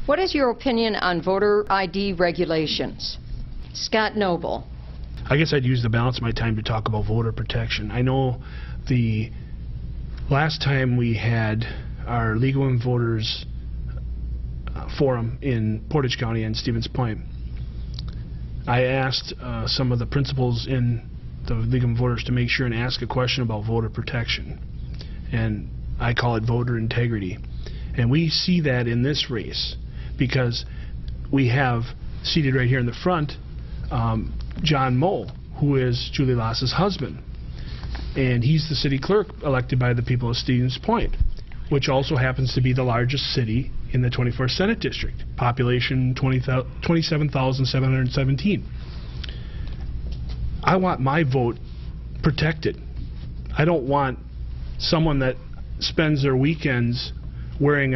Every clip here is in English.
What is your opinion on voter ID regulations? Scott Noble. I guess I'd use the balance of my time to talk about voter protection. I know the last time we had our League of Women Voters forum in Portage County and Stevens Point, I asked some of the principals in the League of Women Voters to make sure and ask a question about voter protection. And I call it voter integrity. And we see that in this race because we have seated right here in the front John Moe, who is Julie Lassa's husband. And he's the city clerk elected by the people of Stevens Point, which also happens to be the largest city in the 24th Senate District. Population 27,717. I want my vote protected. I don't want someone that spends their weekends wearing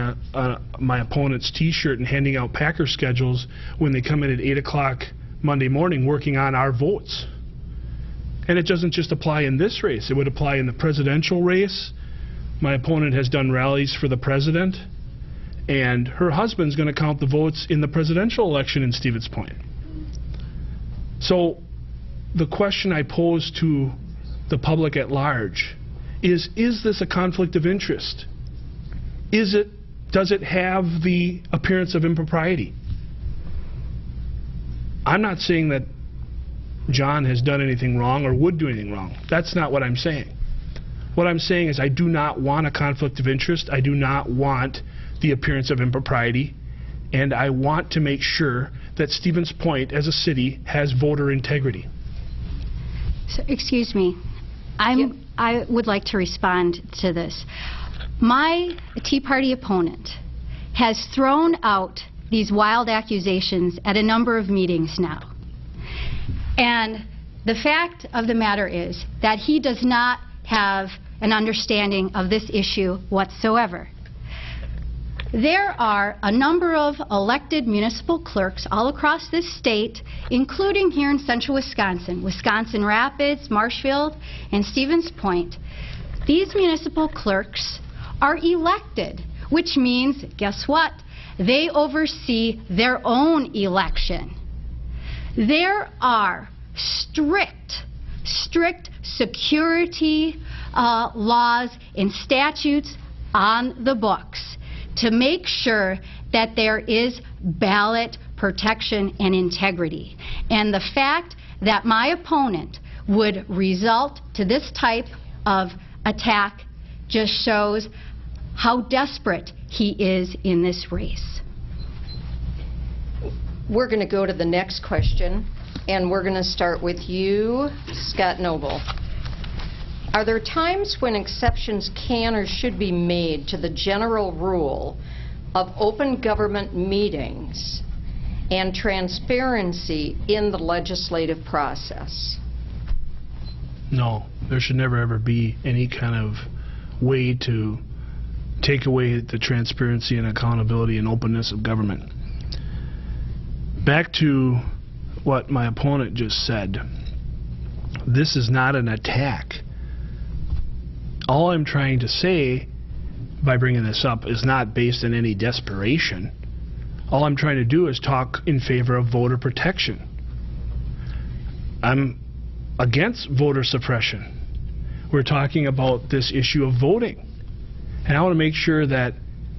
my opponent's t-shirt and handing out Packer schedules when they come in at 8 o'clock Monday morning working on our votes. And it doesn't just apply in this race. It would apply in the presidential race. My opponent has done rallies for the president, and her husband's going to count the votes in the presidential election in Stevens Point. So the question I pose to the public at large is this a conflict of interest? Does it have the appearance of impropriety? I'm not saying that John has done anything wrong or would do anything wrong. That's not what I'm saying. What I'm saying is I do not want a conflict of interest. I do not want the appearance of impropriety. And I want to make sure that Stevens Point as a city has voter integrity. So, excuse me. I would like to respond to this. My Tea Party opponent has thrown out these wild accusations at a number of meetings now. And the fact of the matter is that he does not have an understanding of this issue whatsoever. There are a number of elected municipal clerks all across this state, including here in central Wisconsin, Wisconsin Rapids, Marshfield, and Stevens Point. These municipal clerks are elected, which means, guess what? They oversee their own election. There are strict security laws and statutes on the books to make sure that there is ballot protection and integrity. And the fact that my opponent would result to this type of attack just shows how desperate he is in this race. We're going to go to the next question, and we're going to start with you, Scott Noble. Are there times when exceptions can or should be made to the general rule of open government meetings and transparency in the legislative process? No, there should never ever be any kind of way to take away the transparency and accountability and openness of government. Back to what my opponent just said, this is not an attack. All I'm trying to say by bringing this up is not based on any desperation. All I'm trying to do is talk in favor of voter protection. I'm against voter suppression. We're talking about this issue of voting. And I want to make sure that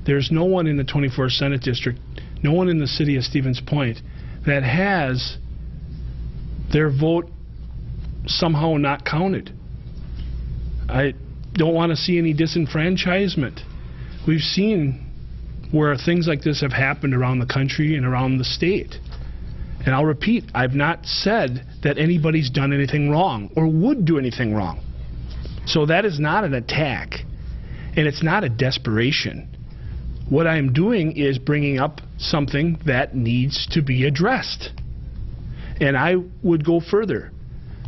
there's no one in the 24th Senate District, no one in the city of Stevens Point that has their vote somehow not counted. I don't want to see any disenfranchisement. We've seen where things like this have happened around the country and around the state. And I'll repeat, I've not said that anybody's done anything wrong or would do anything wrong. So that is not an attack, and it's not a desperation. What I'm doing is bringing up something that needs to be addressed. And I would go further.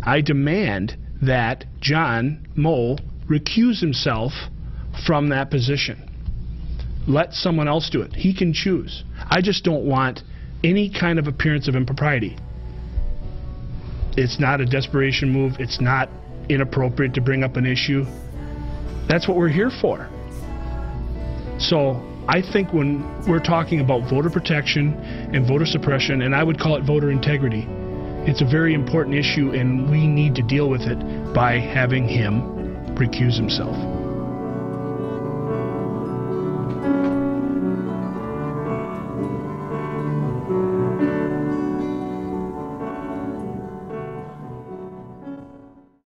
I demand that John Moe recuse himself from that position. Let someone else do it. He can choose. I just don't want any kind of appearance of impropriety. It's not a desperation move. It's not inappropriate to bring up an issue. That's what we're here for. So I think when we're talking about voter protection and voter suppression, and I would call it voter integrity, it's a very important issue, and we need to deal with it by having him recuse himself.